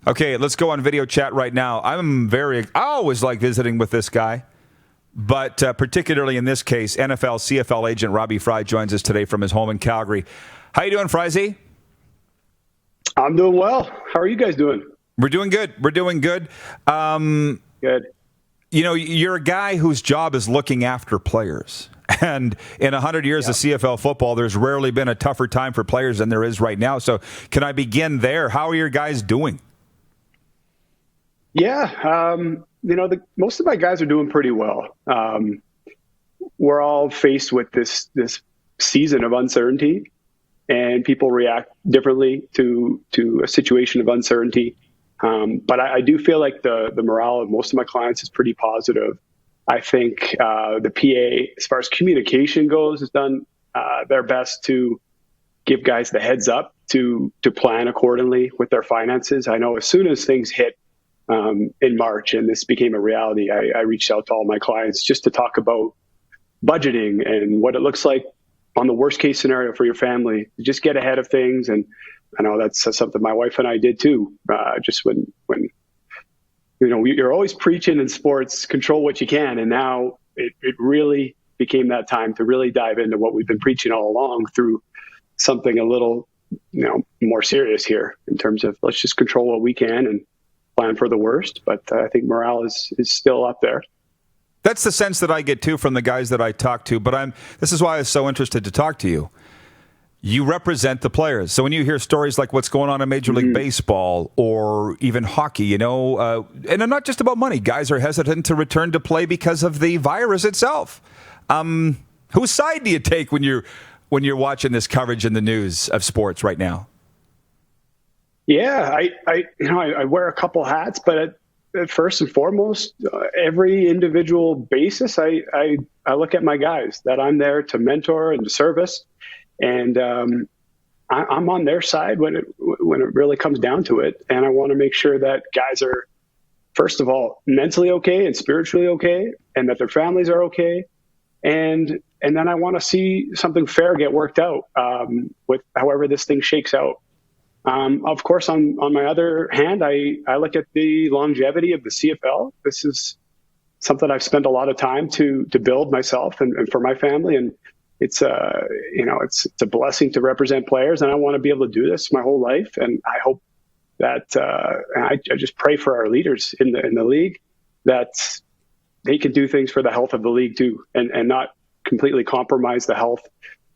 Okay, let's go on video chat right now. I always like visiting with this guy, but particularly in this case, NFL, CFL agent Robbie Fry joins us today from his home in Calgary. How you doing, Frizy? I'm doing well. How are you guys doing? We're doing good. Good. You know, you're a guy whose job is looking after players. And in 100 years of CFL football, there's rarely been a tougher time for players than there is right now. So can I begin there? How are your guys doing? Yeah, most of my guys are doing pretty well. We're all faced with this season of uncertainty, and people react differently to a situation of uncertainty. But I do feel like the morale of most of my clients is pretty positive. I think the PA, as far as communication goes, has done their best to give guys the heads up to plan accordingly with their finances. I know as soon as things hit in March and this became a reality, I reached out to all my clients just to talk about budgeting and what it looks like on the worst case scenario for your family. Just get ahead of things. And I know that's something my wife and I did too. Just when you're always preaching in sports, control what you can. And now it really became that time to really dive into what we've been preaching all along through something a little, more serious here in terms of let's just control what we can and plan for the worst. But I think morale is still up there. That's the sense that I get too from the guys that I talk to. But this is why I was so interested to talk to you. You represent the players. So when you hear stories like what's going on in Major League Baseball or even hockey, and not just about money, guys are hesitant to return to play because of the virus itself. Whose side do you take when you're watching this coverage in the news of sports right now? Yeah, I wear a couple hats, but first and foremost, every individual basis, I look at my guys that I'm there to mentor and to service. And I'm on their side when it really comes down to it. And I want to make sure that guys are, first of all, mentally okay and spiritually okay, and that their families are okay. And then I want to see something fair get worked out with however this thing shakes out. Of course, on my other hand, I look at the longevity of the CFL. This is something I've spent a lot of time to build myself and for my family. And it's a blessing to represent players, and I want to be able to do this my whole life. And I hope that I just pray for our leaders in the league that they can do things for the health of the league too, and not completely compromise the health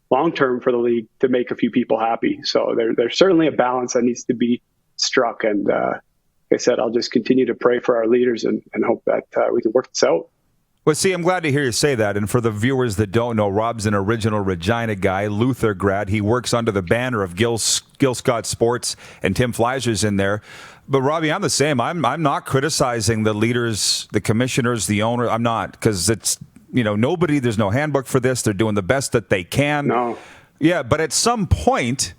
long term for the league to make a few people happy. So there's certainly a balance that needs to be struck. And like I said, I'll just continue to pray for our leaders and hope that we can work this out. Well, see, I'm glad to hear you say that. And for the viewers that don't know, Rob's an original Regina guy, Luther grad. He works under the banner of Gil Scott Sports, and Tim Fleiser's in there. But, Robbie, I'm the same. I'm not criticizing the leaders, the commissioners, the owner. I'm not, because it's, nobody, there's no handbook for this. They're doing the best that they can. No. Yeah, but at some point,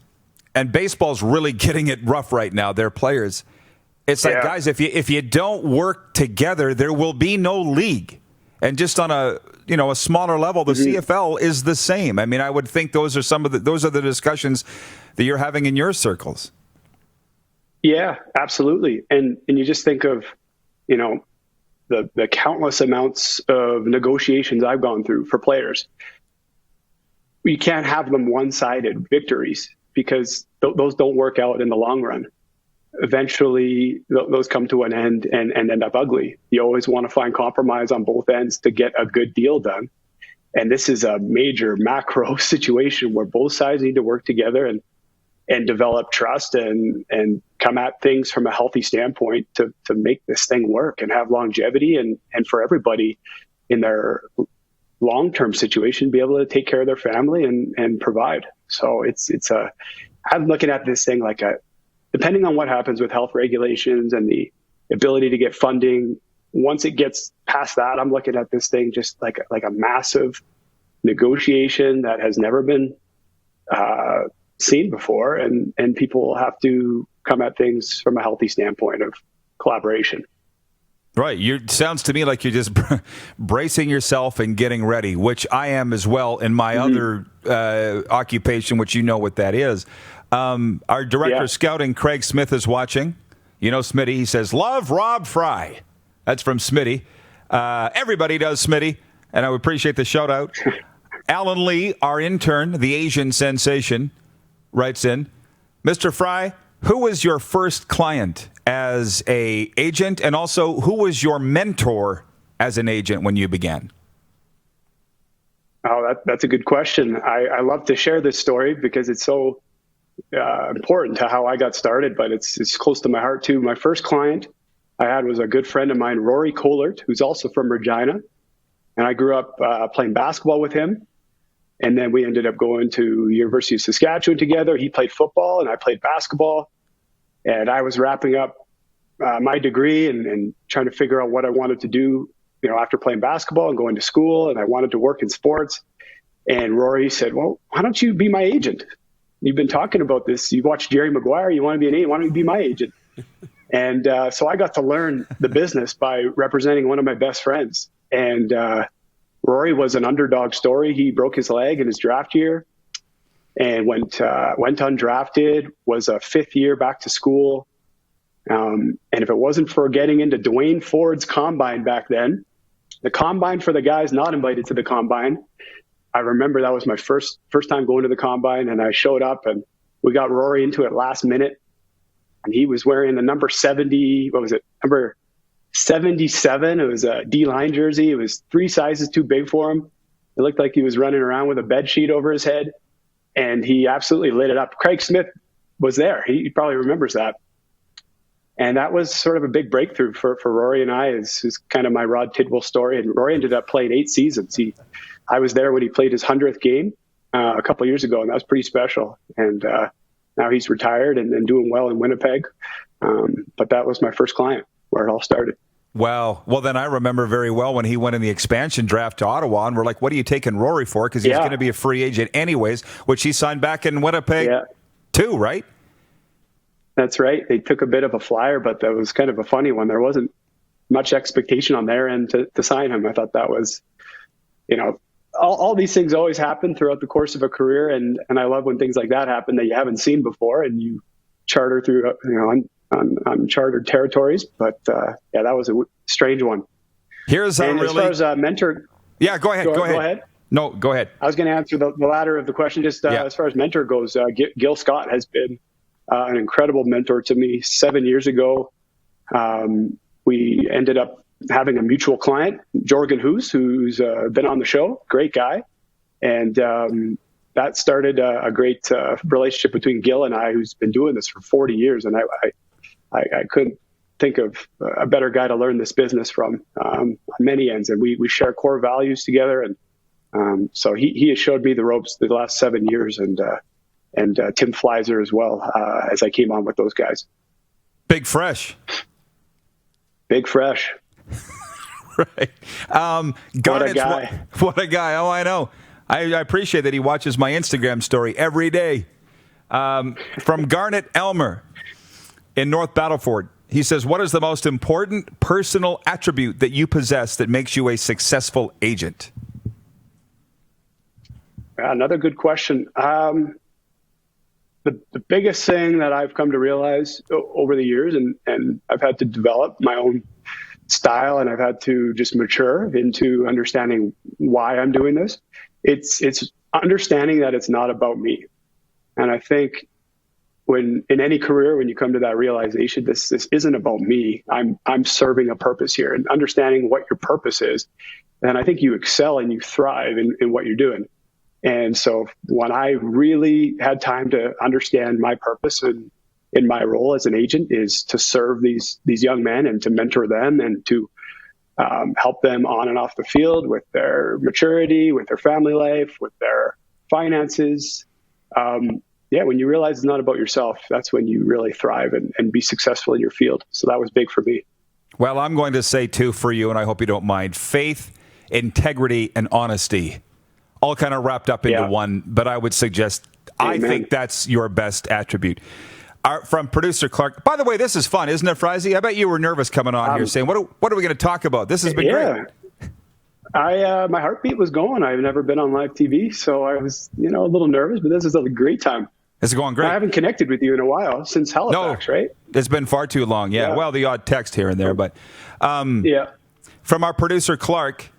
and baseball's really getting it rough right now, their players, it's like, guys, if you don't work together, there will be no league. And just on a smaller level, the CFL is the same. I mean, I would think those are the discussions that you're having in your circles. Yeah, absolutely. And you just think of, the countless amounts of negotiations I've gone through for players. You can't have them one-sided victories because those don't work out in the long run. Eventually those come to an end and end up ugly. You always want to find compromise on both ends to get a good deal done. And this is a major macro situation where both sides need to work together and develop trust and come at things from a healthy standpoint to make this thing work and have longevity and for everybody in their long-term situation, be able to take care of their family and provide. So I'm looking at this thing like depending on what happens with health regulations and the ability to get funding, once it gets past that, I'm looking at this thing just like a massive negotiation that has never been seen before, and people will have to come at things from a healthy standpoint of collaboration. Right. Sounds to me like you're just bracing yourself and getting ready, which I am as well in my other occupation, which you know what that is. Our director of scouting, Craig Smith, is watching. You know Smitty. He says, love Rob Fry. That's from Smitty. Everybody does, Smitty, and I would appreciate the shout-out. Alan Lee, our intern, the Asian sensation, writes in, Mr. Fry, who was your first client as a agent, and also who was your mentor as an agent when you began? Oh, that's a good question. I love to share this story because it's so important to how I got started, but it's close to my heart too. My first client I had was a good friend of mine, Rory Kohlert, who's also from Regina. And I grew up playing basketball with him. And then we ended up going to University of Saskatchewan together. He played football and I played basketball. And I was wrapping up my degree and trying to figure out what I wanted to do, after playing basketball and going to school. And I wanted to work in sports. And Rory said, well, why don't you be my agent? You've been talking about this. You watched Jerry Maguire. You want to be an agent. Why don't you be my agent? And so I got to learn the business by representing one of my best friends. And Rory was an underdog story. He broke his leg in his draft year and went undrafted, was a fifth year back to school. And if it wasn't for getting into Dwayne Ford's combine back then, the combine for the guys not invited to the combine, I remember that was my first time going to the combine, and I showed up and we got Rory into it last minute. And he was wearing the number 70, number 77. It was a D-line jersey. It was 3 sizes too big for him. It looked like he was running around with a bed sheet over his head, and he absolutely lit it up. Craig Smith was there. He probably remembers that. And that was sort of a big breakthrough for Rory and I. Is kind of my Rod Tidwell story. And Rory ended up playing 8 seasons. I was there when he played his 100th game a couple of years ago, and that was pretty special. And now he's retired and doing well in Winnipeg. But that was my first client where it all started. Well, then I remember very well when he went in the expansion draft to Ottawa, and we're like, what are you taking Rory for? Because he's going to be a free agent anyways, which he signed back in Winnipeg too, right? That's right. They took a bit of a flyer, but that was kind of a funny one. There wasn't much expectation on their end to sign him. I thought that was, all these things always happen throughout the course of a career. And I love when things like that happen that you haven't seen before and you charter through, uncharted territories. But that was a strange one. Here's a as far as mentor. Yeah, go ahead. Go ahead. No, go ahead. I was going to answer the latter of the question. Just as far as mentor goes, Gil Scott has been an incredible mentor to me. 7 years ago, we ended up having a mutual client, Jorgen Hoos, who's been on the show, great guy. And that started a great relationship between Gil and I, who's been doing this for 40 years. And I couldn't think of a better guy to learn this business from on many ends. And we share core values together. And so he has showed me the ropes the last 7 years, and Tim Fleiser as well, as I came on with those guys. Big Fresh. Right. What a guy. What a guy. Oh, I know. I appreciate that he watches my Instagram story every day. From Garnet Elmer in North Battleford. He says, what is the most important personal attribute that you possess that makes you a successful agent? Another good question. The biggest thing that I've come to realize over the years, and I've had to develop my own style, and I've had to just mature into understanding why I'm doing this. It's understanding that it's not about me. And I think when in any career, when you come to that realization, this isn't about me. I'm serving a purpose here, and understanding what your purpose is. And I think you excel and you thrive in what you're doing. And so when I really had time to understand my purpose in my role as an agent is to serve these young men and to mentor them and to help them on and off the field with their maturity, with their family life, with their finances. When you realize it's not about yourself, that's when you really thrive and be successful in your field. So that was big for me. Well, I'm going to say too for you, and I hope you don't mind, faith, integrity, and honesty. All kind of wrapped up into one, but I would suggest, I think that's your best attribute. From producer Clark. By the way, this is fun, isn't it, Frizy? I bet you were nervous coming on here saying, what are we going to talk about? This has been great. My heartbeat was going. I've never been on live TV, so I was, a little nervous, but this is a great time. It's going great. I haven't connected with you in a while since Halifax, right? It's been far too long. Yeah. Well, the odd text here and there, but yeah. From our producer Clark,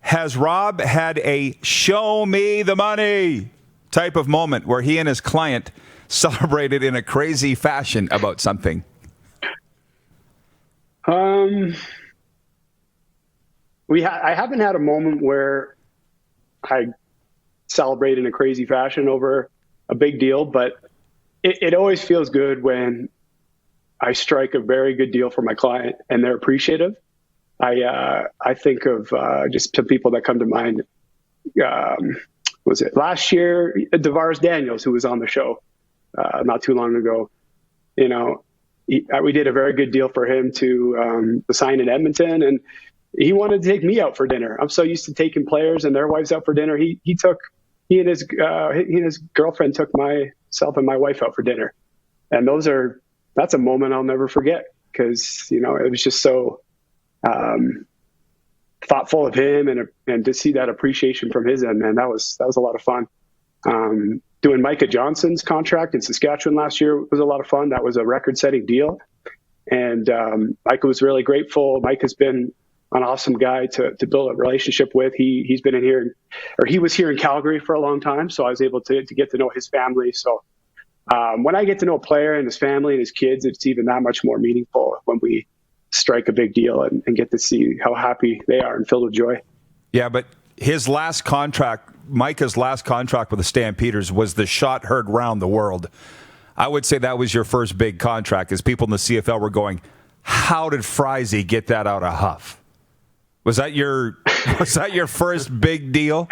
has Rob had a show me the money type of moment where he and his client celebrated in a crazy fashion about something? I haven't had a moment where I celebrate in a crazy fashion over a big deal, but it always feels good when I strike a very good deal for my client and they're appreciative. I think of just some people that come to mind. Was it last year? DeVaris Daniels, who was on the show not too long ago. You know, we did a very good deal for him to sign in Edmonton, and he wanted to take me out for dinner. I'm so used to taking players and their wives out for dinner. He and his girlfriend took myself and my wife out for dinner, and that's a moment I'll never forget because it was just so thoughtful of him, and to see that appreciation from his end, man, that was a lot of fun. Doing Micah Johnson's contract in Saskatchewan last year was a lot of fun. That was a record-setting deal, and Micah was really grateful. Micah's been an awesome guy to build a relationship with. He's been he was here in Calgary for a long time, so I was able to get to know his family. So when I get to know a player and his family and his kids, it's even that much more meaningful when we strike a big deal and get to see how happy they are and filled with joy. Yeah, but his last contract, Micah's last contract with the Stampeders, was the shot heard round the world. I would say that was your first big contract, as people in the CFL were going, how did Frizy get that out of Huff? Was that your first big deal?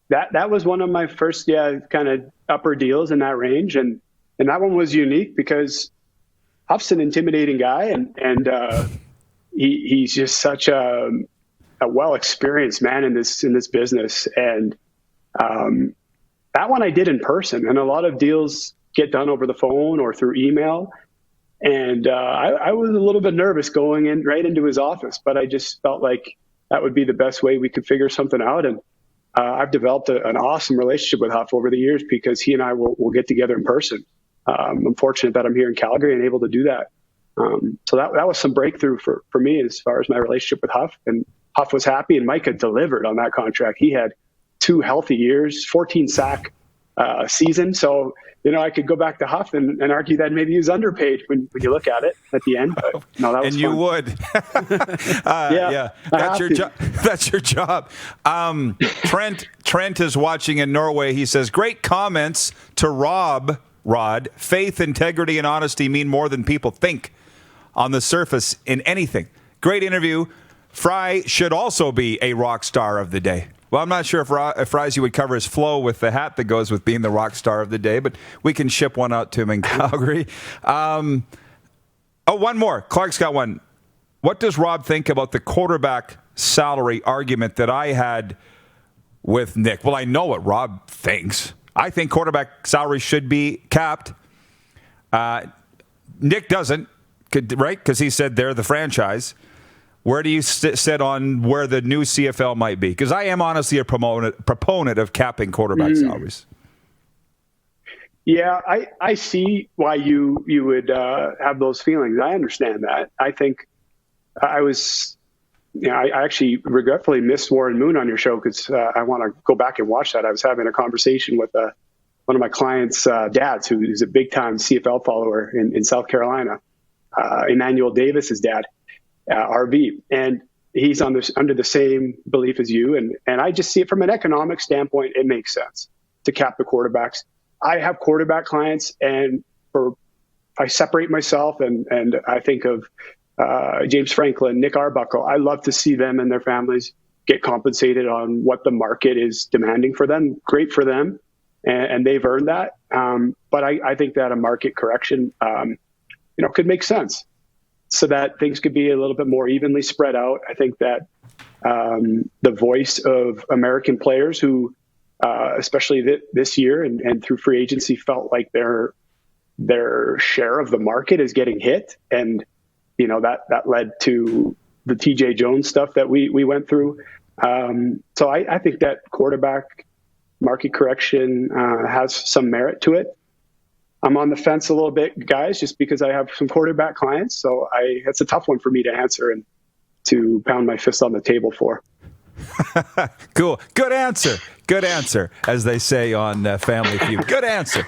That was one of my first, kind of upper deals in that range, and that one was unique because Huff's an intimidating guy, and he's just such a well experienced man in this business, and that one I did in person, and a lot of deals get done over the phone or through email. And I was a little bit nervous going right into his office, but I just felt like that would be the best way we could figure something out. And I've developed an awesome relationship with Huff over the years because he and I will get together in person. I'm fortunate that I'm here in Calgary and able to do that. So that was some breakthrough for me as far as my relationship with Huff. And Huff was happy, and Micah delivered on that contract. He had 2 healthy years, 14 sack season. So, I could go back to Huff and argue that maybe he was underpaid when you look at it at the end. But no, that was and you fun. would. Yeah, that's your job. That's your job. Trent is watching in Norway. He says, great comments to Rod. Faith, integrity, and honesty mean more than people think on the surface in anything. Great interview. Fry should also be a rock star of the day. Well, I'm not sure if Frizy would cover his flow with the hat that goes with being the rock star of the day, but we can ship one out to him in Calgary. One more. Clark's got one. What does Rob think about the quarterback salary argument that I had with Nick? Well, I know what Rob thinks. I think quarterback salary should be capped. Nick doesn't, right? Because he said they're the franchise. Where do you sit on where the new CFL might be? Because I am honestly a proponent of capping quarterback salaries. Yeah, I see why you would have those feelings. I understand that. I think I was, I actually regretfully missed Warren Moon on your show because I want to go back and watch that. I was having a conversation with one of my clients' dads, who's a big-time CFL follower in South Carolina, Emmanuel Davis's dad. RV, and he's under the same belief as you, and I just see it from an economic standpoint. It makes sense to cap the quarterbacks. I have quarterback clients, and I separate myself, and I think of James Franklin, Nick Arbuckle. I love to see them and their families get compensated on what the market is demanding for them. Great for them, and they've earned that. But I think that a market correction, could make sense, so that things could be a little bit more evenly spread out. I think that the voice of American players who, especially this year and through free agency, felt like their share of the market is getting hit. And, that led to the TJ Jones stuff that we went through. So I think that quarterback market correction has some merit to it. I'm on the fence a little bit, guys, just because I have some quarterback clients. So it's a tough one for me to answer and to pound my fist on the table for. Cool. Good answer. Good answer, as they say on Family Feud. Good answer.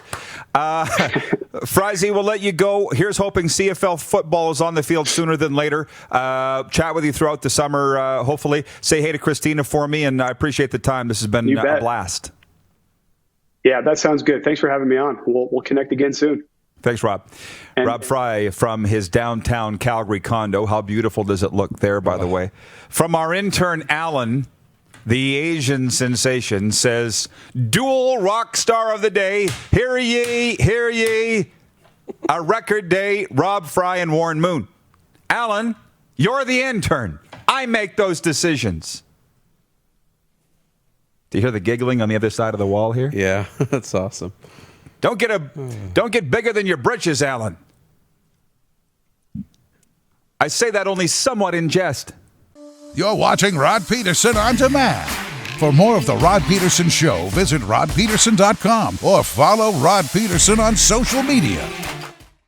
Frizy, we'll let you go. Here's hoping CFL football is on the field sooner than later. Chat with you throughout the summer, hopefully. Say hey to Christina for me, and I appreciate the time. This has been a blast. Yeah, that sounds good. Thanks for having me on. We'll connect again soon. Thanks, Rob. Rob Fry from his downtown Calgary condo. How beautiful does it look there, by the way? From our intern, Alan, the Asian sensation, says, dual rock star of the day. Hear ye, hear ye. A record day, Rob Fry and Warren Moon. Alan, you're the intern. I make those decisions. Do you hear the giggling on the other side of the wall here? Yeah, that's awesome. Don't get bigger than your britches, Alan. I say that only somewhat in jest. You're watching Rod Pedersen On Demand. For more of The Rod Pedersen Show, visit rodpedersen.com or follow Rod Pedersen on social media.